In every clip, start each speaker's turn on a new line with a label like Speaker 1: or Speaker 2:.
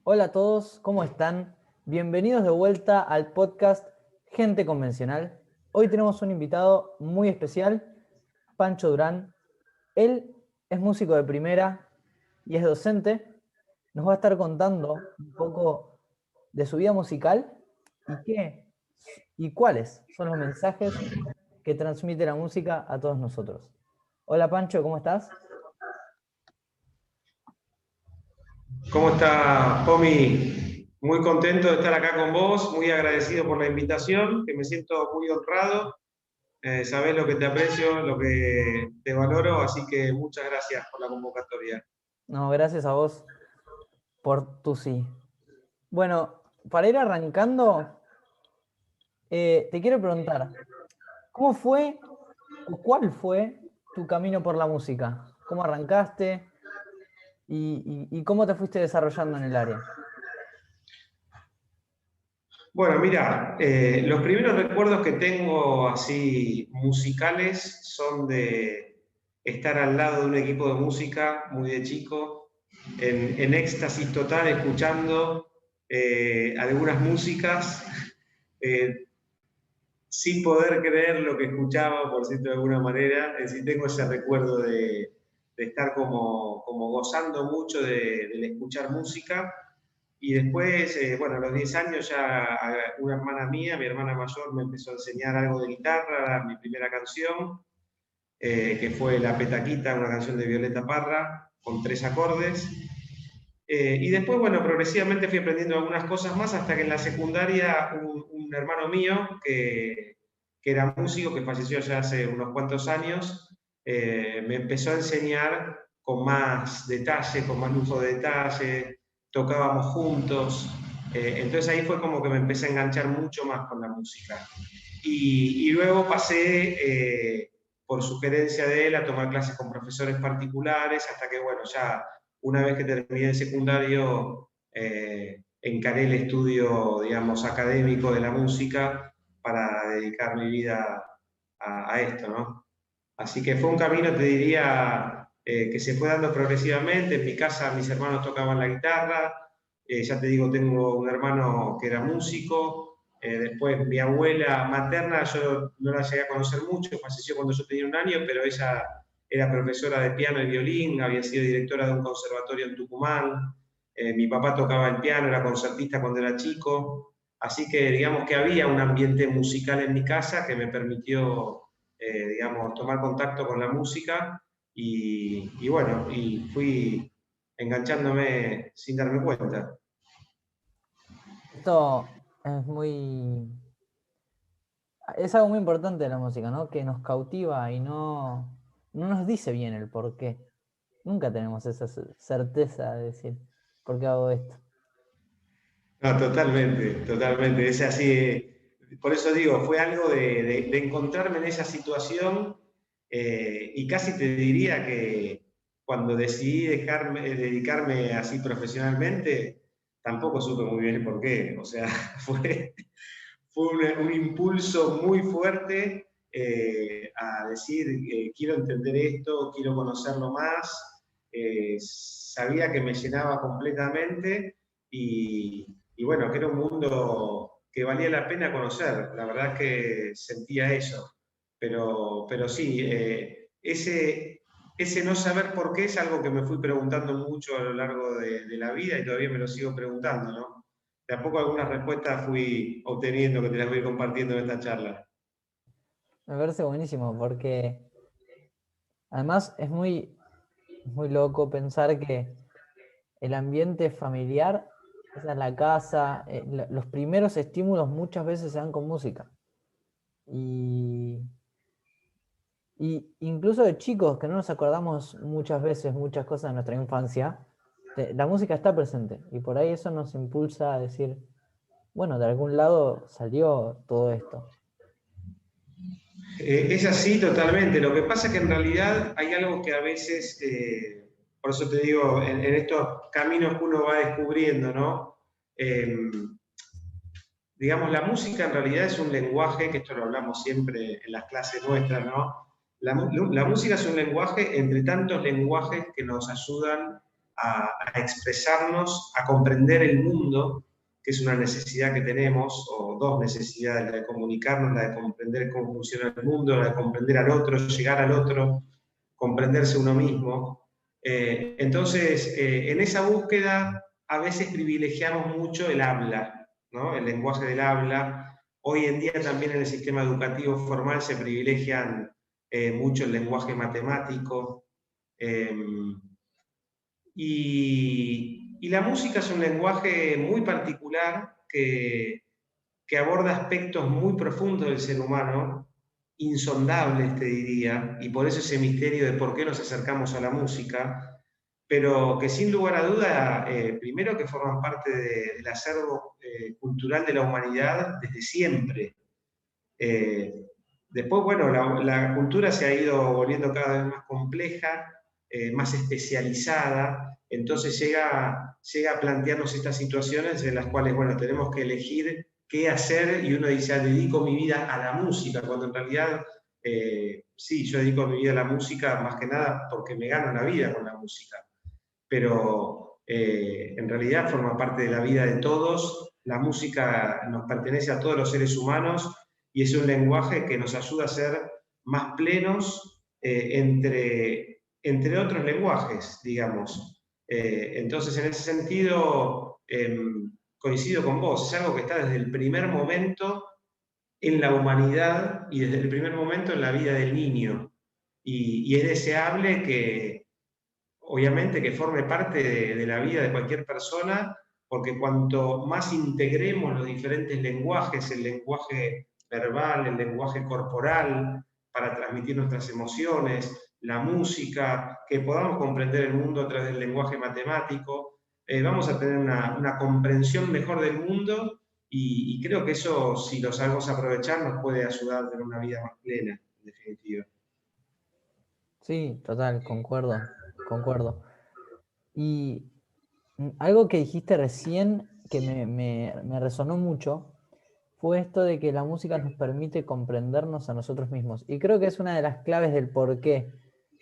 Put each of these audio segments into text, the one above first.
Speaker 1: Hola a todos, ¿cómo están? Bienvenidos de vuelta al podcast Gente Convencional. Hoy tenemos un invitado muy especial, Pancho Durán. Él es músico de primera y es docente. Nos va a estar contando un poco de su vida musical y cuáles son los mensajes que transmite la música a todos nosotros. Hola Pancho, ¿cómo estás?
Speaker 2: ¿Cómo está, Pomi? Muy contento de estar acá con vos, muy agradecido por la invitación, que me siento muy honrado. Sabés lo que te aprecio, lo que te valoro, así que muchas gracias por la convocatoria.
Speaker 1: No, gracias a vos por tu sí. Bueno, para ir arrancando, te quiero preguntar, ¿cómo fue o cuál fue tu camino por la música? ¿Cómo arrancaste y cómo te fuiste desarrollando en el área?
Speaker 2: Bueno, mira, los primeros recuerdos que tengo así musicales son de estar al lado de un equipo de música muy de chico, en éxtasis total, escuchando algunas músicas. eh, Sin poder creer lo que escuchaba, por decirlo de alguna manera. Es decir, tengo ese recuerdo de estar como gozando mucho del escuchar música. Y después, bueno, a los 10 años ya una hermana mía, mi hermana mayor, me empezó a enseñar algo de guitarra, mi primera canción, que fue La Petaquita, una canción de Violeta Parra, con 3 acordes. Y después, bueno, progresivamente fui aprendiendo algunas cosas más hasta que en la secundaria un hermano mío que era músico, que falleció ya hace unos cuantos años, me empezó a enseñar con más detalle, con más lujo de detalle, tocábamos juntos. Entonces ahí fue como que me empecé a enganchar mucho más con la música. Y luego pasé, por sugerencia de él, a tomar clases con profesores particulares, hasta que, bueno, ya una vez que terminé el secundario, encaré el estudio, digamos, académico de la música para dedicar mi vida a esto, ¿no? Así que fue un camino, te diría, que se fue dando progresivamente. En mi casa mis hermanos tocaban la guitarra, ya te digo, tengo un hermano que era músico, después mi abuela materna, yo no la llegué a conocer mucho, falleció cuando yo tenía 1 año, pero ella era profesora de piano y violín, había sido directora de un conservatorio en Tucumán. Mi papá tocaba el piano, era concertista cuando era chico, así que digamos que había un ambiente musical en mi casa que me permitió, digamos, tomar contacto con la música y bueno, y fui enganchándome sin darme cuenta.
Speaker 1: Esto es algo muy importante de la música, ¿no? Que nos cautiva y no nos dice bien el por qué. Nunca tenemos esa certeza de decir, ¿por qué hago esto?
Speaker 2: No, totalmente, totalmente. Es así. Por eso digo, fue algo de encontrarme en esa situación, y casi te diría que cuando decidí dedicarme así profesionalmente, tampoco supe muy bien por qué. O sea, fue un impulso muy fuerte, a decir, quiero entender esto, quiero conocerlo más. Sabía que me llenaba completamente y bueno, que era un mundo que valía la pena conocer. La verdad es que sentía eso. Pero sí, ese no saber por qué es algo que me fui preguntando mucho a lo largo de la vida y todavía me lo sigo preguntando, ¿no? De a poco algunas respuestas fui obteniendo que te las voy compartiendo en esta charla.
Speaker 1: Me parece buenísimo porque además es muy loco pensar que el ambiente familiar, esa la casa, los primeros estímulos muchas veces se dan con música. Y, y incluso de chicos que no nos acordamos muchas veces muchas cosas de nuestra infancia, la música está presente y por ahí eso nos impulsa a decir, bueno, de algún lado salió todo esto.
Speaker 2: Es así totalmente. Lo que pasa es que en realidad hay algo que a veces, por eso te digo, en estos caminos que uno va descubriendo, ¿no? Eh, digamos, la música en realidad es un lenguaje, que esto lo hablamos siempre en las clases nuestras, ¿no? La música es un lenguaje entre tantos lenguajes que nos ayudan a expresarnos, a comprender el mundo, que es una necesidad que tenemos, o dos necesidades, la de comunicarnos, la de comprender cómo funciona el mundo, la de comprender al otro, llegar al otro, comprenderse uno mismo. Entonces, en esa búsqueda a veces privilegiamos mucho el habla, ¿no? El lenguaje del habla. Hoy en día también en el sistema educativo formal se privilegian mucho el lenguaje matemático. Y la música es un lenguaje muy particular que aborda aspectos muy profundos del ser humano, insondables, te diría, y por eso ese misterio de por qué nos acercamos a la música, pero que sin lugar a duda, primero que forman parte del acervo cultural de la humanidad desde siempre. Eh, Después, bueno, la cultura se ha ido volviendo cada vez más compleja, más especializada, entonces llega a plantearnos estas situaciones en las cuales, bueno, tenemos que elegir qué hacer y uno dice, ah, dedico mi vida a la música, cuando en realidad, sí, yo dedico mi vida a la música más que nada porque me gano la vida con la música, pero en realidad forma parte de la vida de todos, la música nos pertenece a todos los seres humanos y es un lenguaje que nos ayuda a ser más plenos entre otros lenguajes, digamos. Entonces, en ese sentido, coincido con vos, es algo que está desde el primer momento en la humanidad y desde el primer momento en la vida del niño. Y es deseable que, obviamente, que forme parte de la vida de cualquier persona, porque cuanto más integremos los diferentes lenguajes, el lenguaje verbal, el lenguaje corporal, para transmitir nuestras emociones, la música, que podamos comprender el mundo a través del lenguaje matemático, vamos a tener una comprensión mejor del mundo y creo que eso, si lo sabemos aprovechar, nos puede ayudar a tener una vida más plena, en definitiva.
Speaker 1: Sí, total, concuerdo. Y algo que dijiste recién que me resonó mucho fue esto de que la música nos permite comprendernos a nosotros mismos. Y creo que es una de las claves del por qué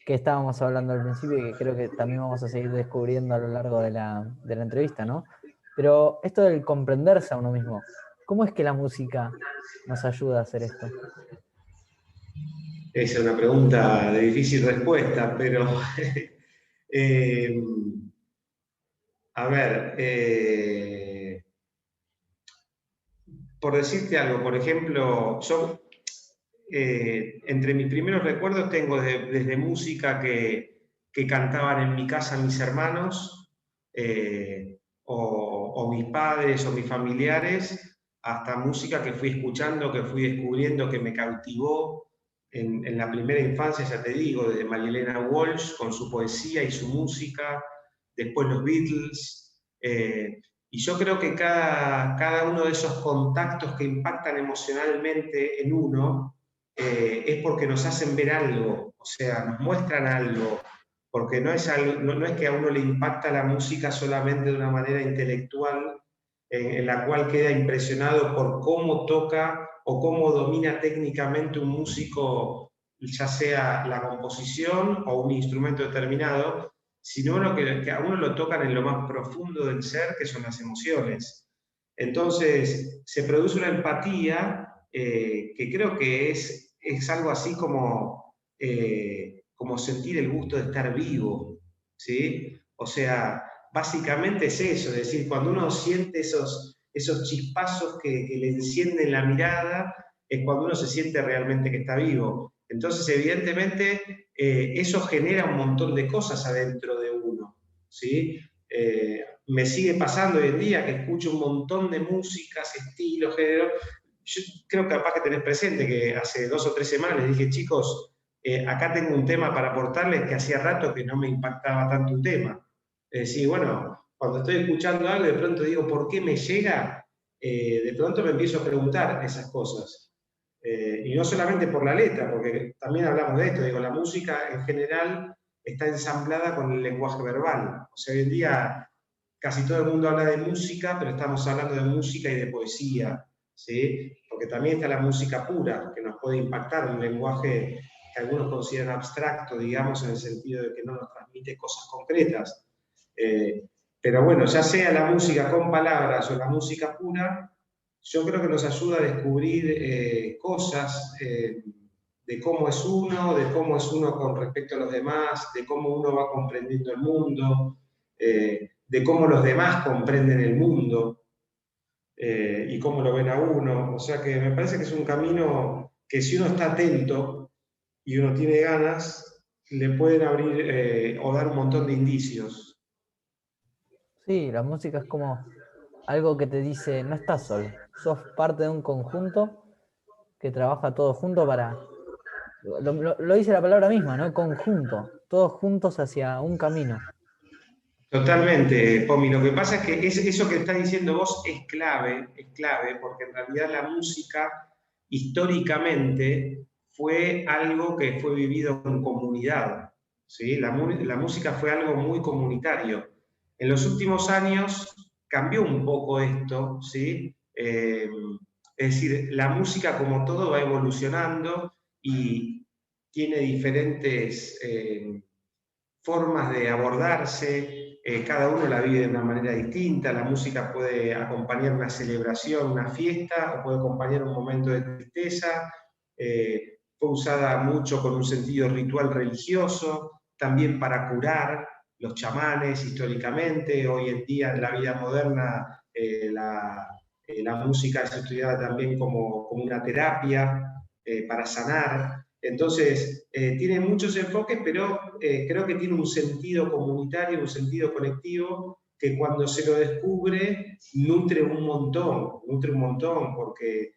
Speaker 1: que estábamos hablando al principio y que creo que también vamos a seguir descubriendo a lo largo de la entrevista, ¿no? Pero esto del comprenderse a uno mismo, ¿cómo es que la música nos ayuda a hacer esto?
Speaker 2: Es una pregunta de difícil respuesta, pero eh, a ver, por decirte algo, por ejemplo, yo entre mis primeros recuerdos tengo desde música que cantaban en mi casa mis hermanos, o mis padres o mis familiares, hasta música que fui escuchando, que fui descubriendo, que me cautivó en la primera infancia, ya te digo, desde María Elena Walsh con su poesía y su música, después los Beatles. Y yo creo que cada uno de esos contactos que impactan emocionalmente en uno es porque nos hacen ver algo, o sea, nos muestran algo, porque no es que a uno le impacta la música solamente de una manera intelectual, en la cual queda impresionado por cómo toca o cómo domina técnicamente un músico, ya sea la composición o un instrumento determinado, sino que a uno lo tocan en lo más profundo del ser, que son las emociones. Entonces, se produce una empatía que creo que es algo así como sentir el gusto de estar vivo, ¿sí? O sea, básicamente es eso, es decir, cuando uno siente esos chispazos que le encienden la mirada, es cuando uno se siente realmente que está vivo. Entonces, evidentemente, eso genera un montón de cosas adentro de uno, ¿sí? Me sigue pasando hoy en día que escucho un montón de músicas, estilos, géneros. Yo creo que capaz que tenés presente que hace 2 o 3 semanas les dije, chicos, acá tengo un tema para aportarles que hacía rato que no me impactaba tanto un tema. Es decir, bueno, cuando estoy escuchando algo, de pronto digo, ¿por qué me llega? De pronto me empiezo a preguntar esas cosas. Y no solamente por la letra, porque también hablamos de esto, digo, la música en general está ensamblada con el lenguaje verbal. O sea, hoy en día casi todo el mundo habla de música, pero estamos hablando de música y de poesía, ¿sí? Porque también está la música pura, que nos puede impactar, un lenguaje que algunos consideran abstracto, digamos, en el sentido de que no nos transmite cosas concretas. Pero bueno, ya sea la música con palabras o la música pura, yo creo que nos ayuda a descubrir cosas de cómo es uno con respecto a los demás, de cómo uno va comprendiendo el mundo, de cómo los demás comprenden el mundo y cómo lo ven a uno. O sea que me parece que es un camino que si uno está atento y uno tiene ganas, le pueden abrir o dar un montón de indicios.
Speaker 1: Sí, la música es como algo que te dice, no estás solo, sos parte de un conjunto que trabaja todo junto para, lo dice la palabra misma, ¿no? Conjunto, todos juntos hacia un camino.
Speaker 2: Totalmente, Pomi. Lo que pasa es que eso que está diciendo vos es clave, porque en realidad la música históricamente fue algo que fue vivido en comunidad, ¿sí? La música fue algo muy comunitario. En los últimos años cambió un poco esto, ¿sí? Es decir, la música como todo va evolucionando y tiene diferentes formas de abordarse, cada uno la vive de una manera distinta, la música puede acompañar una celebración, una fiesta, o puede acompañar un momento de tristeza, fue usada mucho con un sentido ritual religioso, también para curar, los chamanes históricamente, hoy en día en la vida moderna la música es estudiada también como una terapia para sanar. Entonces, tiene muchos enfoques, pero creo que tiene un sentido comunitario, un sentido colectivo, que cuando se lo descubre nutre un montón, porque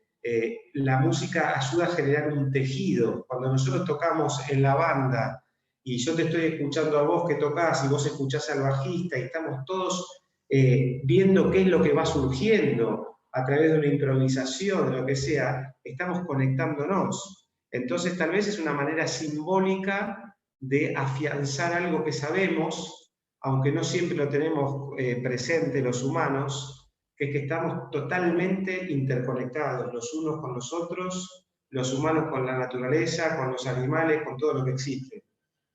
Speaker 2: la música ayuda a generar un tejido. Cuando nosotros tocamos en la banda y yo te estoy escuchando a vos que tocás y vos escuchás al bajista y estamos todos viendo qué es lo que va surgiendo a través de una improvisación, de lo que sea, estamos conectándonos. Entonces, tal vez es una manera simbólica de afianzar algo que sabemos, aunque no siempre lo tenemos presente los humanos, que es que estamos totalmente interconectados los unos con los otros, los humanos con la naturaleza, con los animales, con todo lo que existe.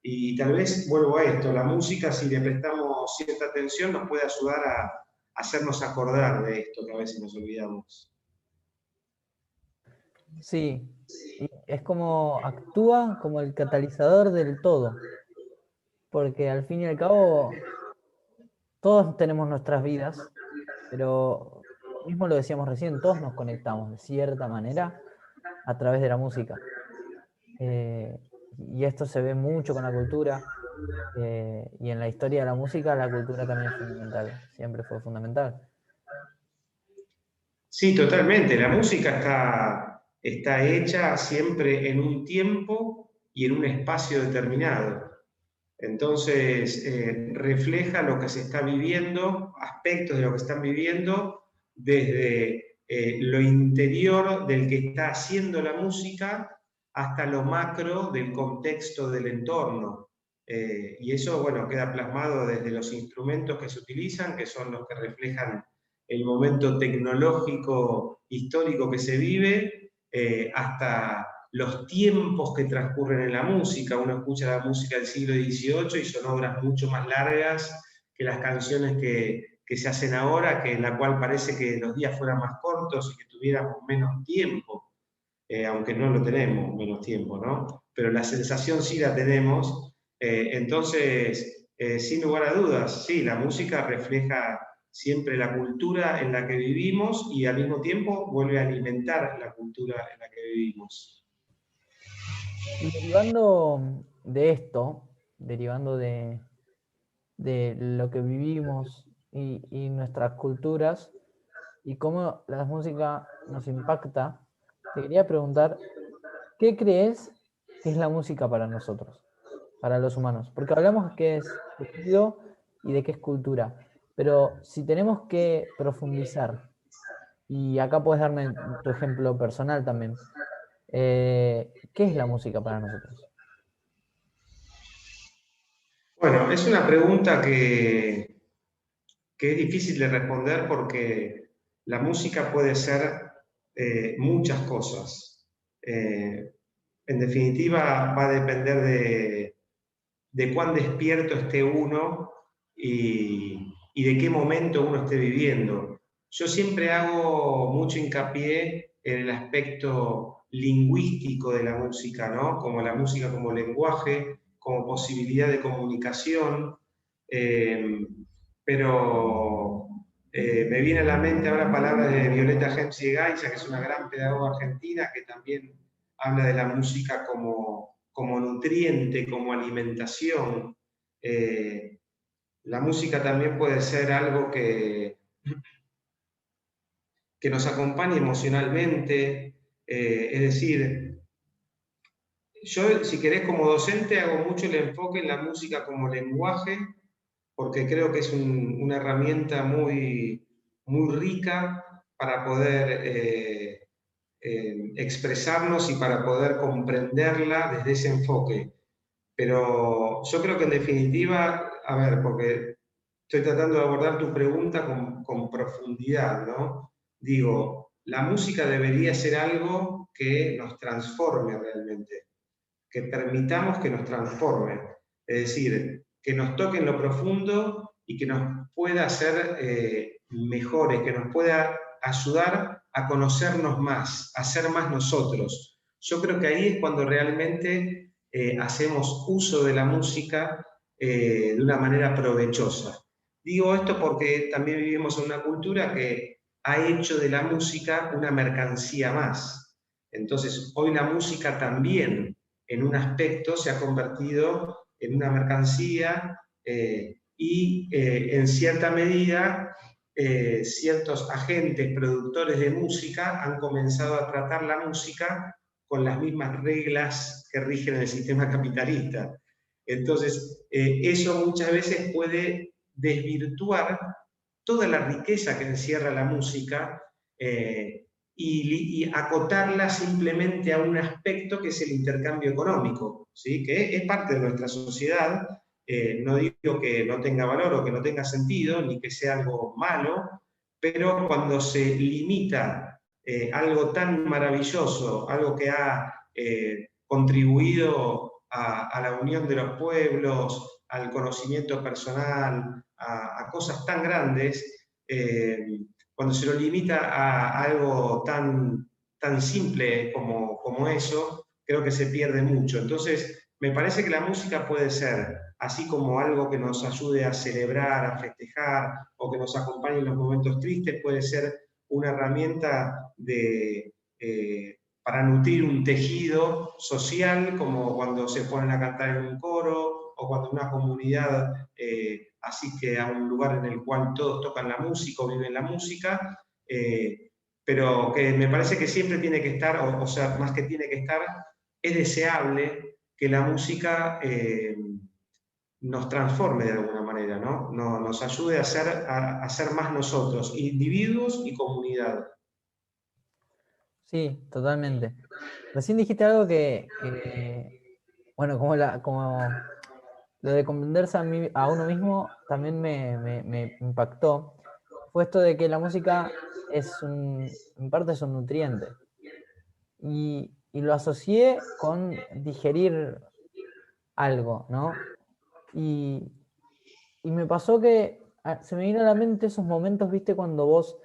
Speaker 2: Y tal vez, vuelvo a esto, la música, si le prestamos cierta atención, nos puede ayudar a hacernos acordar de esto que a veces nos olvidamos.
Speaker 1: Sí, y es como actúa como el catalizador del todo, porque al fin y al cabo todos tenemos nuestras vidas, pero mismo lo decíamos recién, todos nos conectamos de cierta manera a través de la música. Eh, y esto se ve mucho con la cultura, y en la historia de la música la cultura también es fundamental, siempre fue fundamental.
Speaker 2: Sí, totalmente. La música está hecha siempre en un tiempo y en un espacio determinado. Entonces, refleja lo que se está viviendo, aspectos de lo que están viviendo, desde lo interior del que está haciendo la música hasta lo macro del contexto del entorno. Y eso, bueno, queda plasmado desde los instrumentos que se utilizan, que son los que reflejan el momento tecnológico histórico que se vive, hasta los tiempos que transcurren en la música. Uno escucha la música del siglo XVIII y son obras mucho más largas que las canciones que se hacen ahora, que en la cual parece que los días fueran más cortos y que tuviéramos menos tiempo, aunque no lo tenemos menos tiempo, ¿no? Pero la sensación sí la tenemos. Entonces, sin lugar a dudas, sí, la música refleja siempre la cultura en la que vivimos y al mismo tiempo vuelve a alimentar la cultura en la que vivimos.
Speaker 1: Y derivando de esto, derivando de lo que vivimos y nuestras culturas y cómo la música nos impacta, te quería preguntar, ¿qué crees que es la música para nosotros, para los humanos? Porque hablamos que es tejido y de qué es cultura, pero si tenemos que profundizar, y acá puedes darme tu ejemplo personal también, ¿qué es la música para nosotros?
Speaker 2: Bueno, es una pregunta que es difícil de responder porque la música puede ser muchas cosas. En definitiva, va a depender de cuán despierto esté uno y de qué momento uno esté viviendo. Yo siempre hago mucho hincapié en el aspecto lingüístico de la música, ¿no? Como la música como lenguaje, como posibilidad de comunicación, eh, pero me viene a la mente ahora palabras de Violeta Gemsi Gaiza, que es una gran pedagoga argentina, que también habla de la música como nutriente, como alimentación. La música también puede ser algo que nos acompañe emocionalmente, es decir, yo, si querés, como docente, hago mucho el enfoque en la música como lenguaje, porque creo que es una herramienta muy rica para poder expresarnos y para poder comprenderla desde ese enfoque. Pero yo creo que en definitiva, a ver, porque estoy tratando de abordar tu pregunta con profundidad, ¿no? Digo, la música debería ser algo que nos transforme realmente, que permitamos que nos transforme, es decir, que nos toque en lo profundo y que nos pueda hacer mejores, que nos pueda ayudar a conocernos más, a ser más nosotros. Yo creo que ahí es cuando realmente hacemos uso de la música de una manera provechosa. Digo esto porque también vivimos en una cultura que ha hecho de la música una mercancía más. Entonces, hoy la música también en un aspecto se ha convertido en una mercancía y en cierta medida ciertos agentes productores de música han comenzado a tratar la música con las mismas reglas que rigen el sistema capitalista. Entonces, eso muchas veces puede desvirtuar toda la riqueza que encierra la música y acotarla simplemente a un aspecto que es el intercambio económico, ¿sí? Que es parte de nuestra sociedad. No digo que no tenga valor o que no tenga sentido, ni que sea algo malo, pero cuando se limita algo tan maravilloso, algo que ha contribuido a la unión de los pueblos, al conocimiento personal, a cosas tan grandes, cuando se lo limita a algo tan simple como eso, creo que se pierde mucho. Entonces, me parece que la música puede ser, así como algo que nos ayude a celebrar, a festejar, o que nos acompañe en los momentos tristes, puede ser una herramienta para nutrir un tejido social, como cuando se ponen a cantar en un coro, o cuando una comunidad asiste a un lugar en el cual todos tocan la música o viven la música, pero que me parece que siempre tiene que estar, o sea, más que tiene que estar, es deseable que la música nos transforme de alguna manera, ¿no? Nos ayude a ser más nosotros, individuos y comunidad.
Speaker 1: Sí, totalmente. Recién dijiste algo bueno, como lo de comprenderse a uno mismo también me impactó. Fue esto de que la música en parte es un nutriente. Y lo asocié con digerir algo, ¿no? Y, y me pasó que se me vino a la mente esos momentos, viste, cuando vos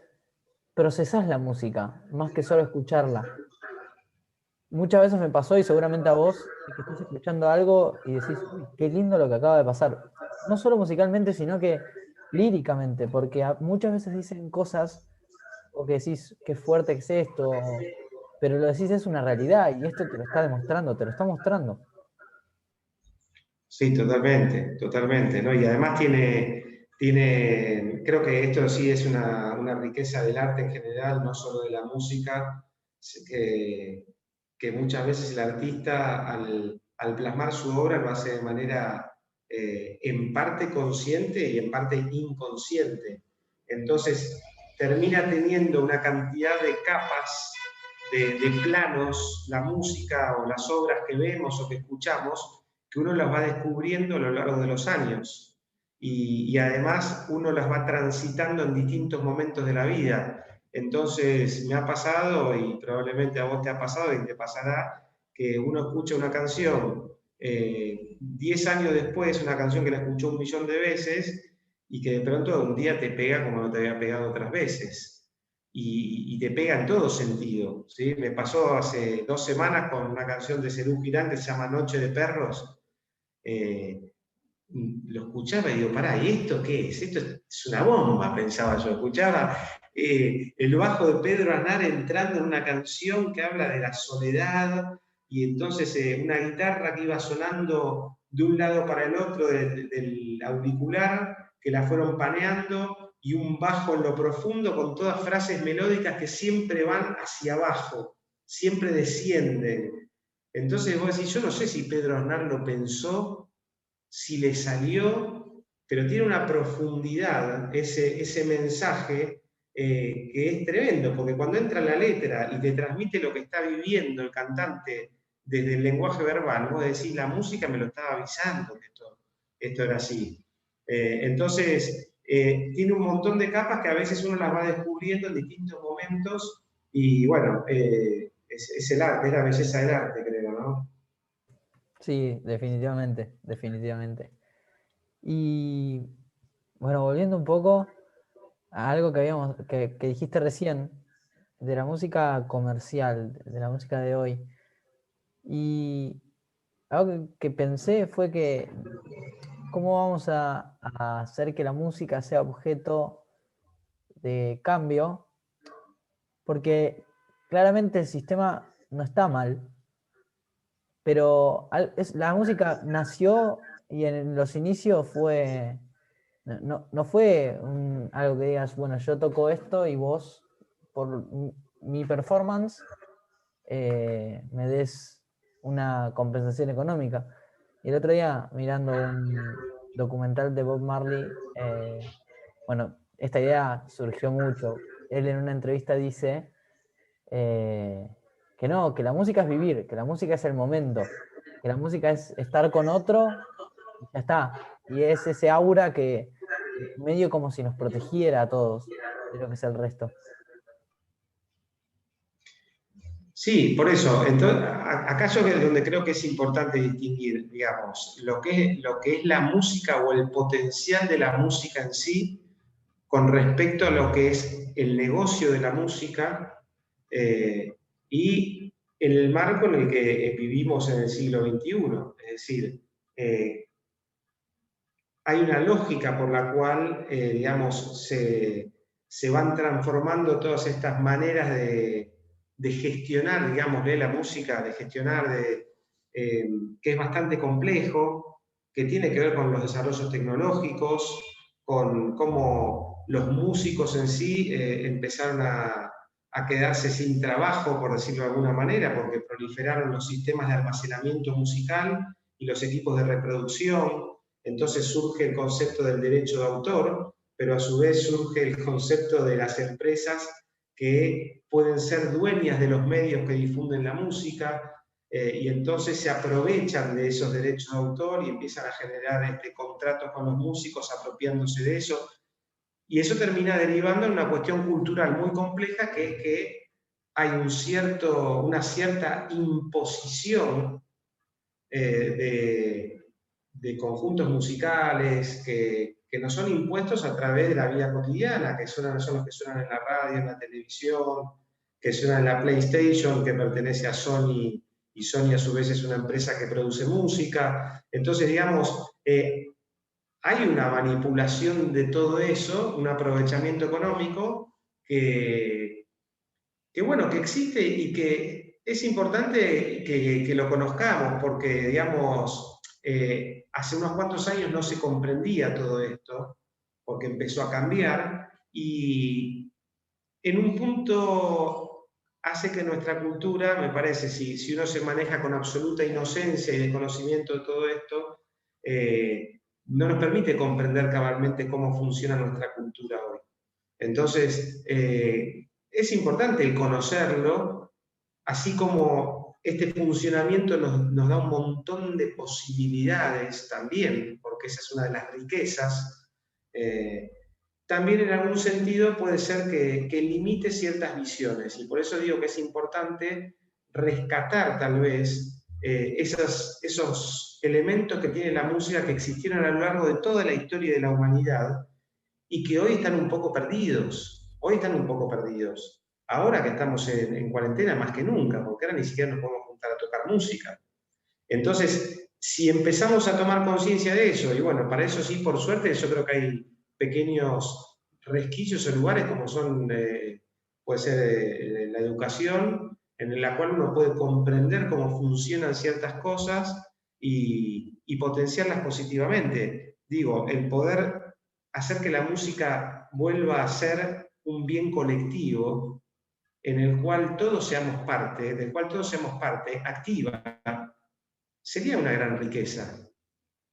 Speaker 1: procesás la música, más que solo escucharla. Muchas veces me pasó, y seguramente a vos, que estás escuchando algo y decís, uy, qué lindo lo que acaba de pasar. No solo musicalmente, sino que líricamente, porque muchas veces dicen cosas o que decís, qué fuerte que es esto, pero lo decís es una realidad y esto te lo está demostrando, te lo está mostrando.
Speaker 2: Sí, totalmente, totalmente, ¿no? Y además creo que esto sí es una riqueza del arte en general, no solo de la música, que, que muchas veces el artista al plasmar su obra lo hace de manera en parte consciente y en parte inconsciente. Entonces termina teniendo una cantidad de capas, de planos, la música o las obras que vemos o que escuchamos, que uno las va descubriendo a lo largo de los años y además uno las va transitando en distintos momentos de la vida. Entonces me ha pasado y probablemente a vos te ha pasado y te pasará que uno escucha una canción 10 años después, una canción que la escuchó un millón de veces y que de pronto un día te pega como no te había pegado otras veces. Y te pega en todo sentido, ¿sí? Me pasó hace 2 semanas con una canción de Serú Girán que se llama Noche de Perros. eh, lo escuchaba y digo, pará, ¿y esto qué es? Esto es una bomba, pensaba yo. Escuchaba el bajo de Pedro Aznar entrando en una canción que habla de la soledad, y entonces una guitarra que iba sonando de un lado para el otro del auricular, que la fueron paneando, y un bajo en lo profundo con todas frases melódicas que siempre van hacia abajo, siempre descienden. Entonces vos decís, yo no sé si Pedro Aznar lo pensó, si le salió, pero tiene una profundidad ese mensaje que es tremendo, porque cuando entra la letra y te transmite lo que está viviendo el cantante desde el lenguaje verbal, vos decís, la música me lo estaba avisando que esto era así. Entonces, tiene un montón de capas que a veces uno las va descubriendo en distintos momentos, y bueno, es el arte, es la belleza del arte, creo, ¿no?
Speaker 1: Sí, definitivamente, definitivamente. Y bueno, volviendo un poco a algo que dijiste recién, de la música comercial, de la música de hoy. Y algo que pensé fue que cómo vamos a hacer que la música sea objeto de cambio, porque claramente el sistema no está mal, pero la música nació y en los inicios fue, no fue algo que digas, bueno, yo toco esto y vos, por mi performance, me des una compensación económica. Y el otro día, mirando un documental de Bob Marley, bueno, esta idea surgió mucho. Él en una entrevista dice eh, que no, que la música es vivir, que la música es el momento, que la música es estar con otro y ya está. Y es ese aura que medio como si nos protegiera a todos de lo que es el resto.
Speaker 2: Sí, por eso. Entonces, acá yo es donde creo que es importante distinguir, digamos, lo que es la música o el potencial de la música en sí con respecto a lo que es el negocio de la música, y en el marco en el que vivimos en el siglo XXI. Es decir, eh, hay una lógica por la cual, digamos, se van transformando todas estas maneras de gestionar, digamos, la música, de gestionar, que es bastante complejo, que tiene que ver con los desarrollos tecnológicos, con cómo los músicos en sí empezaron a quedarse sin trabajo, por decirlo de alguna manera, porque proliferaron los sistemas de almacenamiento musical y los equipos de reproducción. Entonces surge el concepto del derecho de autor, pero a su vez surge el concepto de las empresas que pueden ser dueñas de los medios que difunden la música, y entonces se aprovechan de esos derechos de autor y empiezan a generar contratos con los músicos apropiándose de eso. Y eso termina derivando en una cuestión cultural muy compleja, que es que hay una cierta imposición de conjuntos musicales que no son impuestos a través de la vida cotidiana, que son los que suenan en la radio, en la televisión, que suenan en la PlayStation, que pertenece a Sony, y Sony a su vez es una empresa que produce música. Entonces, digamos, hay una manipulación de todo eso, un aprovechamiento económico que bueno, que existe y que es importante que lo conozcamos, porque, digamos, hace unos cuantos años no se comprendía todo esto, porque empezó a cambiar, y en un punto hace que nuestra cultura, me parece, si uno se maneja con absoluta inocencia y desconocimiento de todo esto, no nos permite comprender cabalmente cómo funciona nuestra cultura hoy. Entonces, es importante el conocerlo, así como este funcionamiento nos da un montón de posibilidades también, porque esa es una de las riquezas. También en algún sentido puede ser que limite ciertas visiones, y por eso digo que es importante rescatar tal vez esos elementos que tiene la música, que existieron a lo largo de toda la historia de la humanidad, y que hoy están un poco perdidos. Hoy están un poco perdidos. Ahora que estamos en cuarentena más que nunca, porque ahora ni siquiera nos podemos juntar a tocar música. Entonces, si empezamos a tomar conciencia de eso, y bueno, para eso sí, por suerte, yo creo que hay pequeños resquicios o lugares como son, puede ser la educación, en la cual uno puede comprender cómo funcionan ciertas cosas y potenciarlas positivamente. Digo, el poder hacer que la música vuelva a ser un bien colectivo en el cual todos seamos parte, del cual todos seamos parte activa, sería una gran riqueza.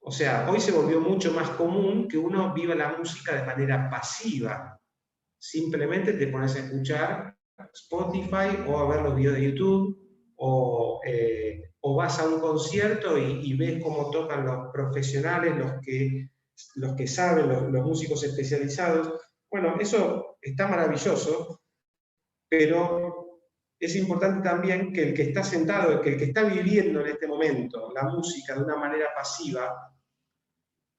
Speaker 2: O sea, hoy se volvió mucho más común que uno viva la música de manera pasiva. Simplemente te pones a escuchar Spotify o a ver los videos de YouTube o vas a un concierto y ves cómo tocan los profesionales, los que saben, los músicos especializados. Bueno, eso está maravilloso, pero es importante también que el que está sentado, que el que está viviendo en este momento la música de una manera pasiva,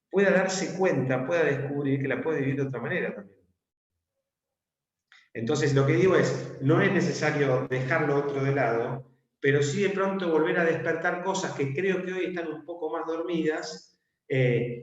Speaker 2: pueda darse cuenta, pueda descubrir que la puede vivir de otra manera también. Entonces, lo que digo es, no es necesario dejarlo otro de lado, pero sí de pronto volver a despertar cosas que creo que hoy están un poco más dormidas,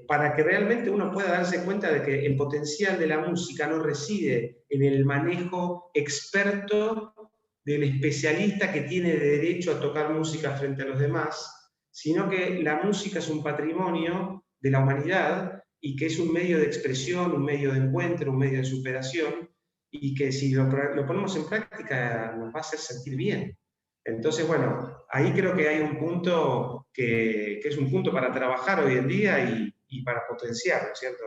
Speaker 2: para que realmente uno pueda darse cuenta de que el potencial de la música no reside en el manejo experto del especialista que tiene derecho a tocar música frente a los demás, sino que la música es un patrimonio de la humanidad y que es un medio de expresión, un medio de encuentro, un medio de superación, y que si lo ponemos en práctica nos va a hacer sentir bien. Entonces, bueno, ahí creo que hay un punto que es un punto para trabajar hoy en día y para potenciar, ¿no es cierto?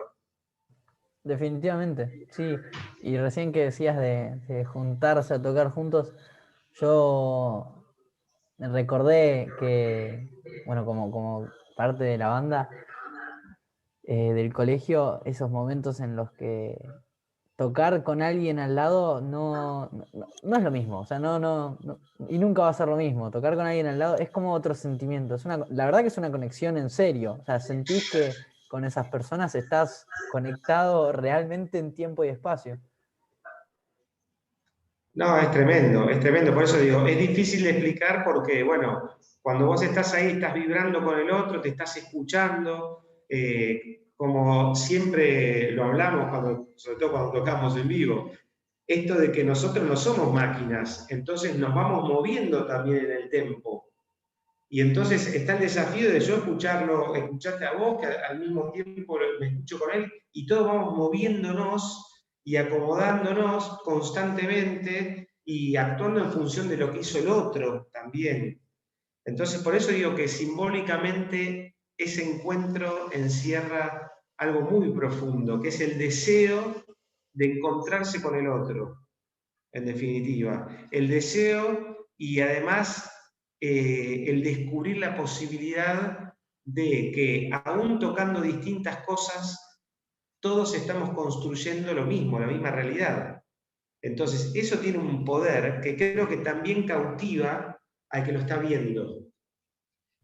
Speaker 1: Definitivamente, sí. Y recién que decías de juntarse a tocar juntos, yo recordé que, bueno, como parte de la banda del colegio, esos momentos en los que tocar con alguien al lado no es lo mismo, o sea, y nunca va a ser lo mismo. Tocar con alguien al lado es como otro sentimiento. La verdad que es una conexión en serio. O sea, sentís que con esas personas estás conectado realmente en tiempo y espacio.
Speaker 2: No, es tremendo, por eso digo, es difícil de explicar porque, bueno, cuando vos estás ahí, estás vibrando con el otro, te estás escuchando, como siempre lo hablamos, sobre todo cuando tocamos en vivo, esto de que nosotros no somos máquinas, entonces nos vamos moviendo también en el tempo. Y entonces está el desafío de yo escucharlo, escucharte a vos, que al mismo tiempo me escucho con él, y todos vamos moviéndonos y acomodándonos constantemente y actuando en función de lo que hizo el otro también. Entonces, por eso digo que simbólicamente ese encuentro encierra algo muy profundo, que es el deseo de encontrarse con el otro, en definitiva. El deseo y además el descubrir la posibilidad de que, aún tocando distintas cosas, todos estamos construyendo lo mismo, la misma realidad. Entonces, eso tiene un poder que creo que también cautiva al que lo está viendo.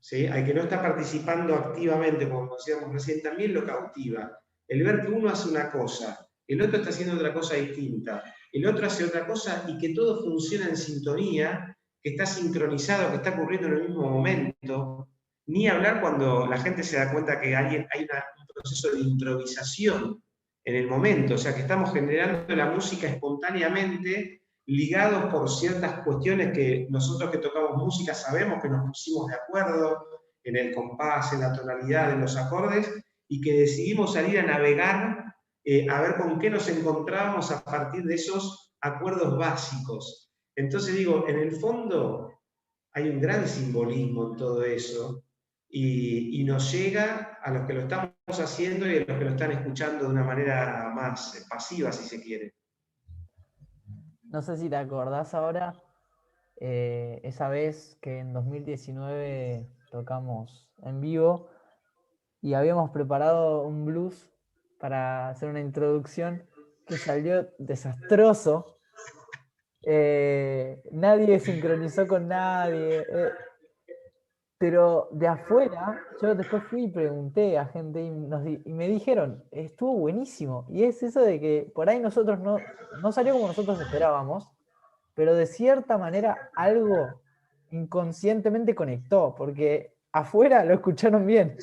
Speaker 2: ¿Sí? Al que no está participando activamente, como decíamos recién, también lo cautiva. El ver que uno hace una cosa, el otro está haciendo otra cosa distinta, el otro hace otra cosa y que todo funciona en sintonía, que está sincronizado, que está ocurriendo en el mismo momento. Ni hablar cuando la gente se da cuenta que hay un proceso de improvisación en el momento, o sea, que estamos generando la música espontáneamente, ligados por ciertas cuestiones que nosotros que tocamos música sabemos que nos pusimos de acuerdo en el compás, en la tonalidad, en los acordes, y que decidimos salir a navegar, a ver con qué nos encontrábamos a partir de esos acuerdos básicos. Entonces digo, en el fondo hay un gran simbolismo en todo eso, y nos llega a los que lo estamos haciendo y a los que lo están escuchando de una manera más pasiva, si se quiere.
Speaker 1: No sé si te acordás ahora, esa vez que en 2019 tocamos en vivo y habíamos preparado un blues para hacer una introducción que salió desastroso. Nadie sincronizó con nadie. Pero de afuera, yo después fui y pregunté a gente y me dijeron, estuvo buenísimo. Y es eso de que por ahí nosotros no salió como nosotros esperábamos, pero de cierta manera algo inconscientemente conectó, porque afuera lo escucharon bien.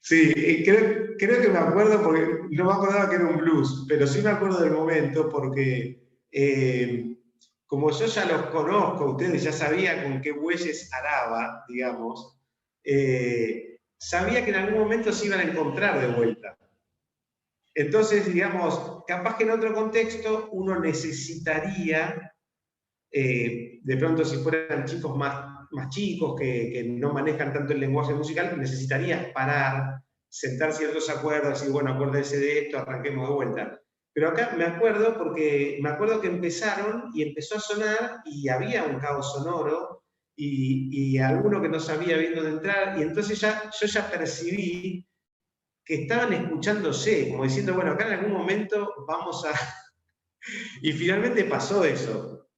Speaker 2: Sí, creo que me acuerdo, porque no me acordaba que era un blues, pero sí me acuerdo del momento porque como yo ya los conozco, ustedes ya sabía con qué bueyes araba, digamos, sabía que en algún momento se iban a encontrar de vuelta. Entonces, digamos, capaz que en otro contexto uno necesitaría, de pronto si fueran chicos más chicos que no manejan tanto el lenguaje musical, necesitarías parar, sentar ciertos acuerdos y bueno, acuérdese de esto, arranquemos de vuelta. Pero acá me acuerdo porque me acuerdo que empezaron y empezó a sonar y había un caos sonoro y alguno que no sabía bien dónde entrar y entonces yo ya percibí que estaban escuchándose, como diciendo, bueno, acá en algún momento vamos a... Y finalmente pasó eso.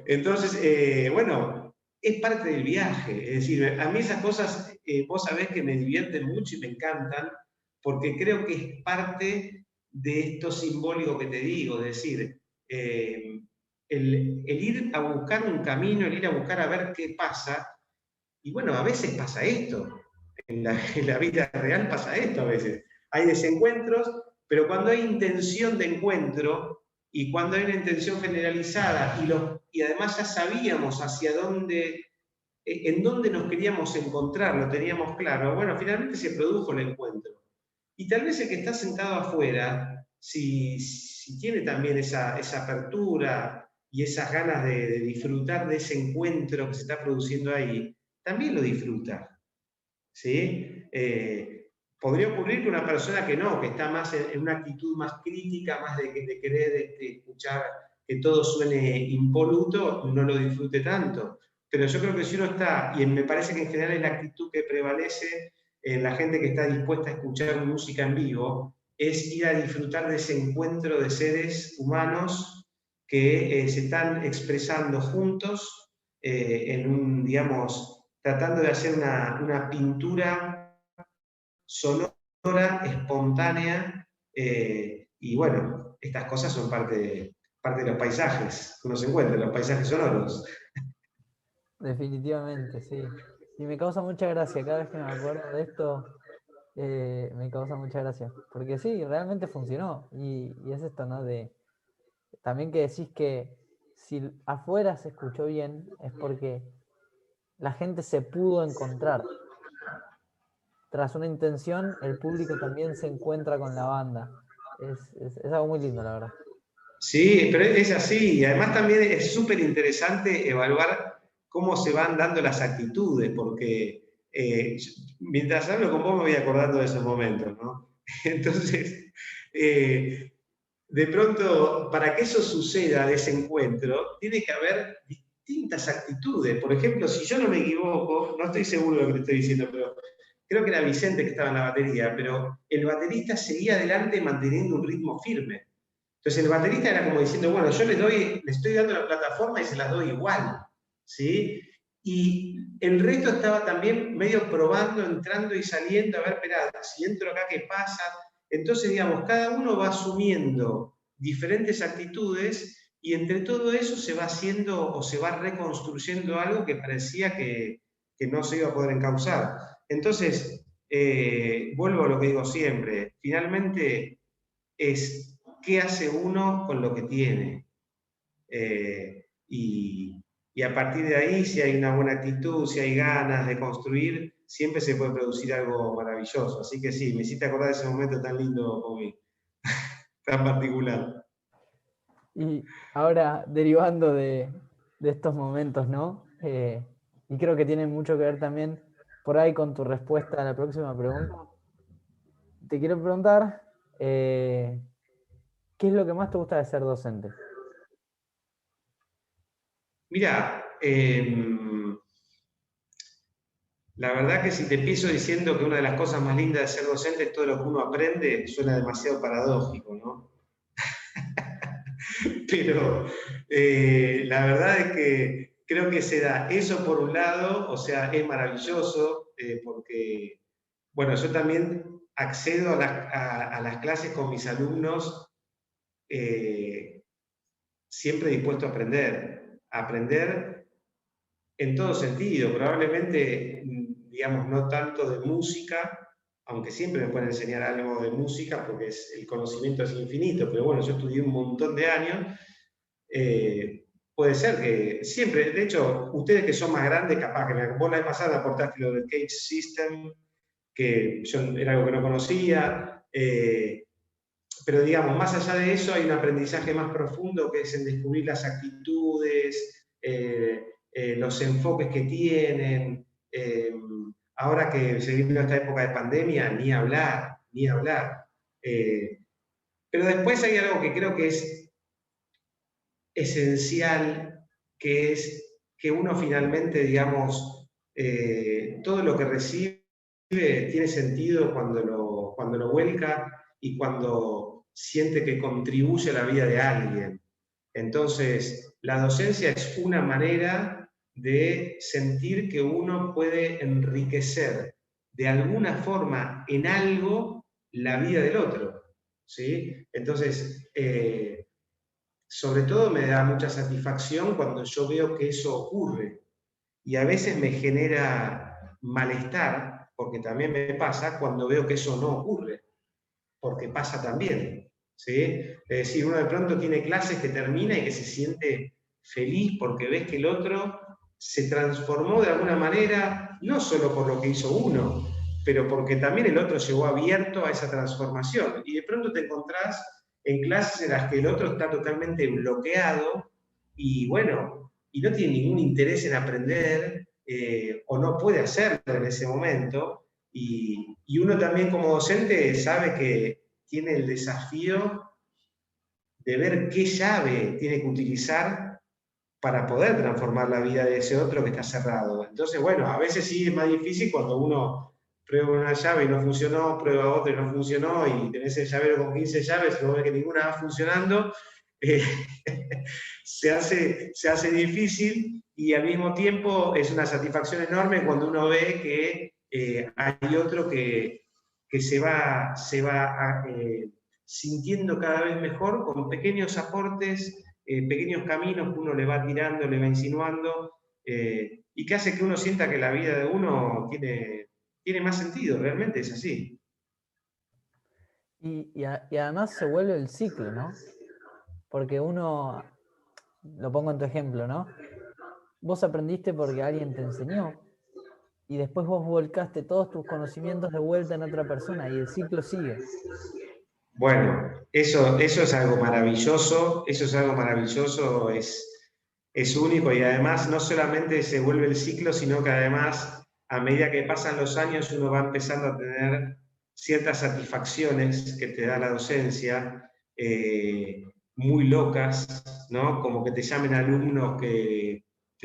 Speaker 2: Entonces, bueno, es parte del viaje, es decir, a mí esas cosas, vos sabés que me divierten mucho y me encantan, porque creo que es parte de esto simbólico que te digo, es decir, el ir a buscar un camino, el ir a buscar a ver qué pasa, y bueno, a veces pasa esto, en la vida real pasa esto a veces. Hay desencuentros, pero cuando hay intención de encuentro y cuando hay una intención generalizada y además ya sabíamos hacia dónde, en dónde nos queríamos encontrar, lo teníamos claro, bueno, finalmente se produjo el encuentro. Y tal vez el que está sentado afuera, si tiene también esa apertura y esas ganas de disfrutar de ese encuentro que se está produciendo ahí, también lo disfruta. ¿Sí? Podría ocurrir que una persona que no, que está más en una actitud más crítica, más de querer escuchar que todo suene impoluto, no lo disfrute tanto. Pero yo creo que si uno está, y me parece que en general es la actitud que prevalece en la gente que está dispuesta a escuchar música en vivo, es ir a disfrutar de ese encuentro de seres humanos que se están expresando juntos en un, digamos, tratando de hacer una pintura sonora, espontánea, y bueno, estas cosas son parte de los paisajes que uno se encuentra, los paisajes sonoros.
Speaker 1: Definitivamente, sí. Y me causa mucha gracia, cada vez que me acuerdo de esto, me causa mucha gracia. Porque sí, realmente funcionó. Y es esto, ¿no? También que decís que si afuera se escuchó bien, es porque la gente se pudo encontrar. Tras una intención, el público también se encuentra con la banda. Es algo muy lindo, la verdad.
Speaker 2: Sí, pero es así. Y además también es súper interesante evaluar cómo se van dando las actitudes, porque mientras hablo con vos me voy acordando de esos momentos, ¿no? Entonces, eh, de pronto, para que eso suceda, de ese encuentro, tiene que haber distintas actitudes. Por ejemplo, si yo no me equivoco, no estoy seguro de lo que te estoy diciendo, pero creo que era Vicente que estaba en la batería, pero el baterista seguía adelante manteniendo un ritmo firme. Entonces el baterista era como diciendo, bueno, yo le estoy dando la plataforma y se las doy igual, ¿sí? Y el resto estaba también medio probando, entrando y saliendo, a ver, espera, si entro acá, ¿qué pasa? Entonces, digamos, cada uno va asumiendo diferentes actitudes y entre todo eso se va haciendo o se va reconstruyendo algo que parecía que no se iba a poder encauzar. Entonces, vuelvo a lo que digo siempre, finalmente es qué hace uno con lo que tiene. Y a partir de ahí, si hay una buena actitud, si hay ganas de construir, siempre se puede producir algo maravilloso. Así que sí, me hiciste acordar de ese momento tan lindo, Bobby, tan particular.
Speaker 1: Y ahora, derivando de estos momentos, ¿no? Y creo que tiene mucho que ver también por ahí con tu respuesta a la próxima pregunta. Te quiero preguntar, ¿qué es lo que más te gusta de ser docente?
Speaker 2: Mira, la verdad que si te empiezo diciendo que una de las cosas más lindas de ser docente es todo lo que uno aprende, suena demasiado paradójico, ¿no? Pero la verdad es que creo que se da eso por un lado, o sea, es maravilloso, porque, bueno, yo también accedo a las clases con mis alumnos siempre dispuesto a aprender en todo sentido, probablemente, digamos, no tanto de música, aunque siempre me pueden enseñar algo de música porque el conocimiento es infinito, pero bueno, yo estudié un montón de años, puede ser que siempre, de hecho, ustedes que son más grandes, capaz que vos la vez pasada aportaste lo del Cage System, que yo era algo que no conocía, pero digamos, más allá de eso hay un aprendizaje más profundo que es en descubrir las actitudes, los enfoques que tienen. Ahora que se viene esta época de pandemia, ni hablar, ni hablar. Pero después hay algo que creo que es esencial, que es que uno finalmente, digamos, todo lo que recibe tiene sentido cuando lo vuelca y cuando siente que contribuye a la vida de alguien. Entonces, la docencia es una manera de sentir que uno puede enriquecer de alguna forma en algo la vida del otro. ¿Sí? Entonces, sobre todo me da mucha satisfacción cuando yo veo que eso ocurre. Y a veces me genera malestar, porque también me pasa cuando veo que eso no ocurre, porque pasa también. ¿Sí? Es decir, uno de pronto tiene clases que termina y que se siente feliz porque ves que el otro se transformó de alguna manera, no solo por lo que hizo uno, pero porque también el otro llegó abierto a esa transformación. Y de pronto te encontrás en clases en las que el otro está totalmente bloqueado y bueno, y no tiene ningún interés en aprender o no puede hacerlo en ese momento. Y uno también como docente sabe que tiene el desafío de ver qué llave tiene que utilizar para poder transformar la vida de ese otro que está cerrado. Entonces, bueno, a veces sí es más difícil cuando uno prueba una llave y no funcionó, prueba otra y no funcionó, y tenés el llavero con 15 llaves y no ves que ninguna va funcionando, eh, se hace difícil y al mismo tiempo es una satisfacción enorme cuando uno ve que hay otro que se va sintiendo cada vez mejor con pequeños aportes, pequeños caminos que uno le va tirando, le va insinuando, y que hace que uno sienta que la vida de uno tiene más sentido, realmente es así.
Speaker 1: Y además se vuelve el ciclo, ¿no? Porque uno, lo pongo en tu ejemplo, ¿no? Vos aprendiste porque alguien te enseñó y después vos volcaste todos tus conocimientos de vuelta en otra persona y el ciclo sigue.
Speaker 2: Bueno, eso es algo maravilloso, es único y además no solamente se vuelve el ciclo, sino que además a medida que pasan los años uno va empezando a tener ciertas satisfacciones que te da la docencia, muy locas, ¿no? Como que te llamen alumnos que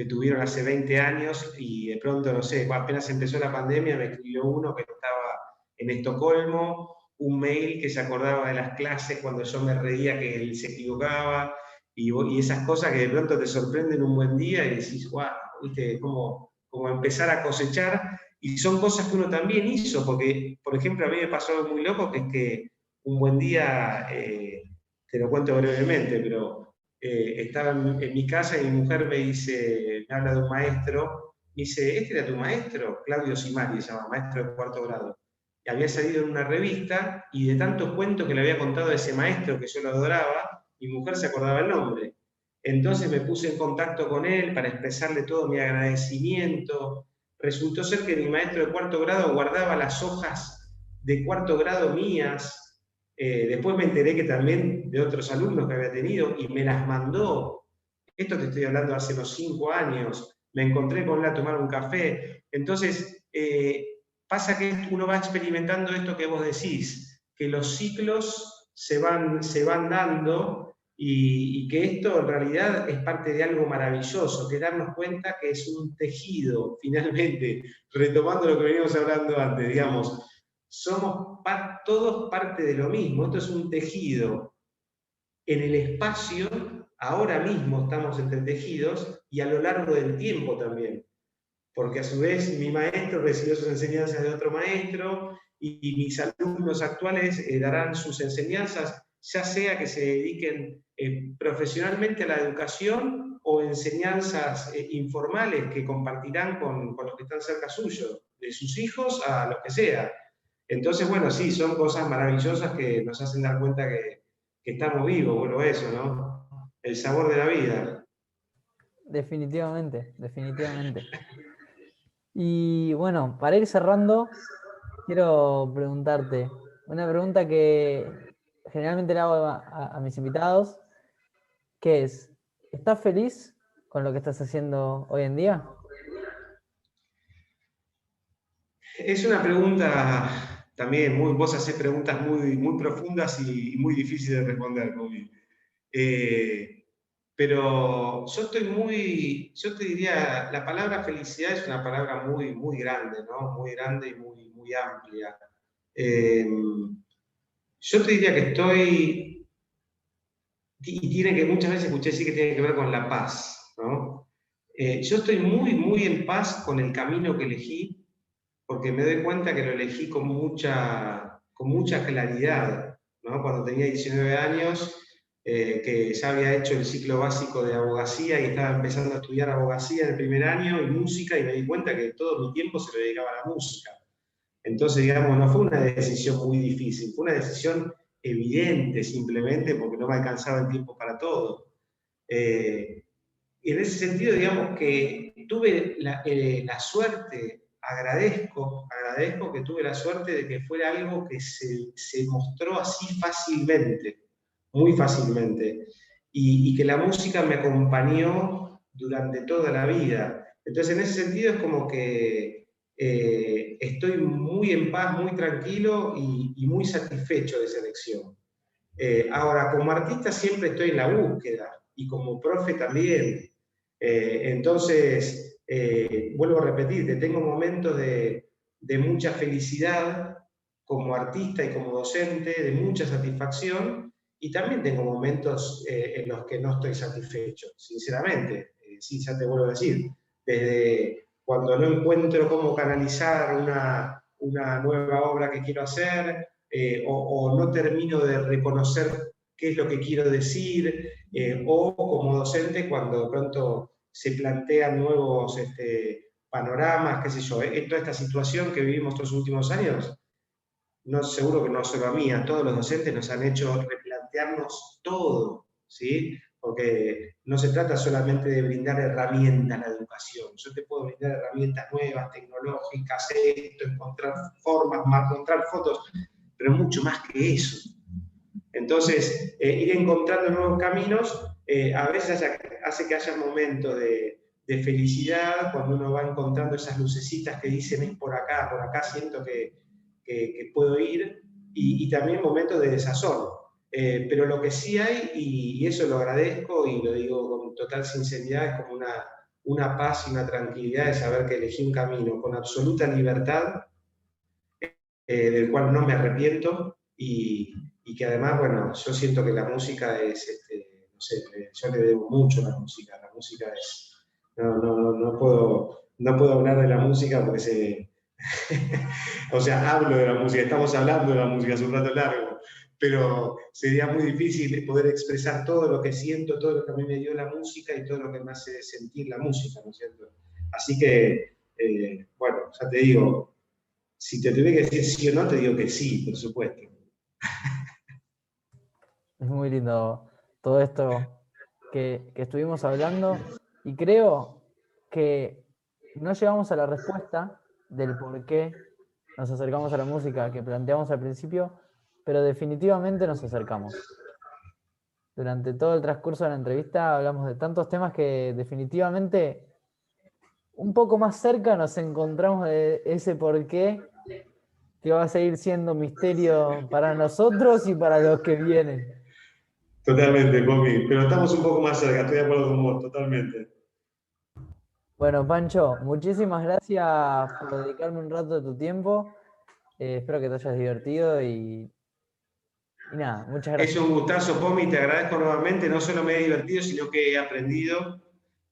Speaker 2: tuvieron hace 20 años y de pronto, no sé, apenas empezó la pandemia me escribió uno que estaba en Estocolmo, un mail que se acordaba de las clases cuando yo me reía que él se equivocaba, y esas cosas que de pronto te sorprenden un buen día y decís, wow, ¿viste? Como empezar a cosechar, y son cosas que uno también hizo, porque, por ejemplo, a mí me pasó algo muy loco, que es que un buen día, te lo cuento brevemente, pero estaba en mi casa y mi mujer me habla de un maestro, me dice, ¿este era tu maestro? Claudio Simari se llama, maestro de cuarto grado. Y había salido en una revista y de tantos cuentos que le había contado a ese maestro que yo lo adoraba, mi mujer se acordaba el nombre. Entonces me puse en contacto con él para expresarle todo mi agradecimiento. Resultó ser que mi maestro de cuarto grado guardaba las hojas de cuarto grado mías. Después me enteré que también de otros alumnos que había tenido y me las mandó. Esto te estoy hablando hace unos 5 años. Me encontré con él a tomar un café. Entonces, pasa que uno va experimentando esto que vos decís, que los ciclos se van dando y que esto en realidad es parte de algo maravilloso, que darnos cuenta que es un tejido, finalmente, retomando lo que veníamos hablando antes, digamos, somos todos parte de lo mismo, esto es un tejido. En el espacio, ahora mismo estamos entre tejidos, y a lo largo del tiempo también, porque a su vez mi maestro recibió sus enseñanzas de otro maestro y mis alumnos actuales darán sus enseñanzas, ya sea que se dediquen profesionalmente a la educación o enseñanzas informales que compartirán con los que están cerca suyo, de sus hijos a los que sea. Entonces, bueno, sí, son cosas maravillosas que nos hacen dar cuenta que estamos vivos, bueno, eso, ¿no? El sabor de la vida.
Speaker 1: Definitivamente, definitivamente. Y bueno, para ir cerrando, quiero preguntarte una pregunta que generalmente le hago a mis invitados, que es, ¿estás feliz con lo que estás haciendo hoy en día?
Speaker 2: Es una pregunta también, vos hacés preguntas muy profundas y muy difíciles de responder, Bobby. Eh, pero yo te diría, la palabra felicidad es una palabra muy grande, ¿no? Muy grande y muy amplia. Eh, yo te diría que estoy, y tiene que, muchas veces escuché decir que tiene que ver con la paz, ¿no? Yo estoy muy en paz con el camino que elegí, porque me doy cuenta que lo elegí con mucha claridad, ¿no? Cuando tenía 19 años, que ya había hecho el ciclo básico de abogacía y estaba empezando a estudiar abogacía en el primer año y música, y me di cuenta que todo mi tiempo se lo dedicaba a la música. Entonces, digamos, no fue una decisión muy difícil, fue una decisión evidente simplemente porque no me alcanzaba el tiempo para todo. Eh, y en ese sentido, digamos que tuve la suerte, agradezco que tuve la suerte de que fuera algo que se mostró así fácilmente, muy fácilmente, y que la música me acompañó durante toda la vida. Entonces, en ese sentido es como que estoy muy en paz, muy tranquilo y muy satisfecho de esa elección. Ahora, como artista siempre estoy en la búsqueda y como profe también. Entonces, vuelvo a repetirte, tengo momentos de mucha felicidad como artista y como docente, de mucha satisfacción, y también tengo momentos en los que no estoy satisfecho, sinceramente. Sí, ya te vuelvo a decir, desde cuando no encuentro cómo canalizar una nueva obra que quiero hacer, o no termino de reconocer qué es lo que quiero decir, o como docente cuando de pronto se plantean nuevos panoramas, qué sé yo. En toda esta situación que vivimos estos últimos años, no, seguro que no solo a mí, a todos los docentes nos han hecho replantearnos todo, ¿sí? Porque no se trata solamente de brindar herramientas a la educación. Yo te puedo brindar herramientas nuevas, tecnológicas, esto, encontrar formas, encontrar fotos, pero mucho más que eso. Entonces, ir encontrando nuevos caminos a veces hace que haya momentos de felicidad cuando uno va encontrando esas lucecitas que dicen es por acá siento que puedo ir, y también momentos de desazón. Pero lo que sí hay, y eso lo agradezco y lo digo con total sinceridad, es como una paz y una tranquilidad de saber que elegí un camino con absoluta libertad, del cual no me arrepiento, y que además, bueno, yo siento que la música es, no sé, yo le debo mucho a la música es, no puedo hablar de la música porque o sea, hablo de la música, estamos hablando de la música hace un rato largo, pero sería muy difícil poder expresar todo lo que siento, todo lo que a mí me dio la música y todo lo que me hace sentir la música, ¿no es cierto? Así que, bueno, ya te digo, si te tuviera que decir sí o no, te digo que sí, por supuesto.
Speaker 1: Es muy lindo todo esto que estuvimos hablando y creo que no llegamos a la respuesta del por qué nos acercamos a la música que planteamos al principio, pero definitivamente nos acercamos. Durante todo el transcurso de la entrevista hablamos de tantos temas que definitivamente un poco más cerca nos encontramos de ese por qué que va a seguir siendo misterio para nosotros y para los que vienen.
Speaker 2: Totalmente, Pomi, pero estamos un poco más cerca, estoy de acuerdo con vos, totalmente.
Speaker 1: Bueno, Pancho, muchísimas gracias por dedicarme un rato de tu tiempo. Espero que te hayas divertido y nada, muchas
Speaker 2: Es
Speaker 1: gracias.
Speaker 2: un gustazo, Pomi, te agradezco nuevamente, no solo me he divertido, sino que he aprendido.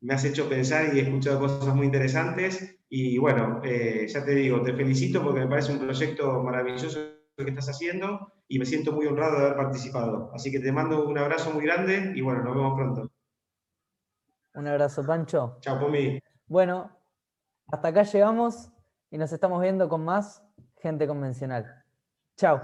Speaker 2: me has hecho pensar y he escuchado cosas muy interesantes. Y bueno, ya te digo, te felicito porque me parece un proyecto maravilloso que estás haciendo y me siento muy honrado de haber participado. Así que te mando un abrazo muy grande y bueno, nos vemos pronto.
Speaker 1: Un abrazo, Pancho.
Speaker 2: Chao, Pomi.
Speaker 1: Bueno, hasta acá llegamos y nos estamos viendo con más gente convencional. Chao.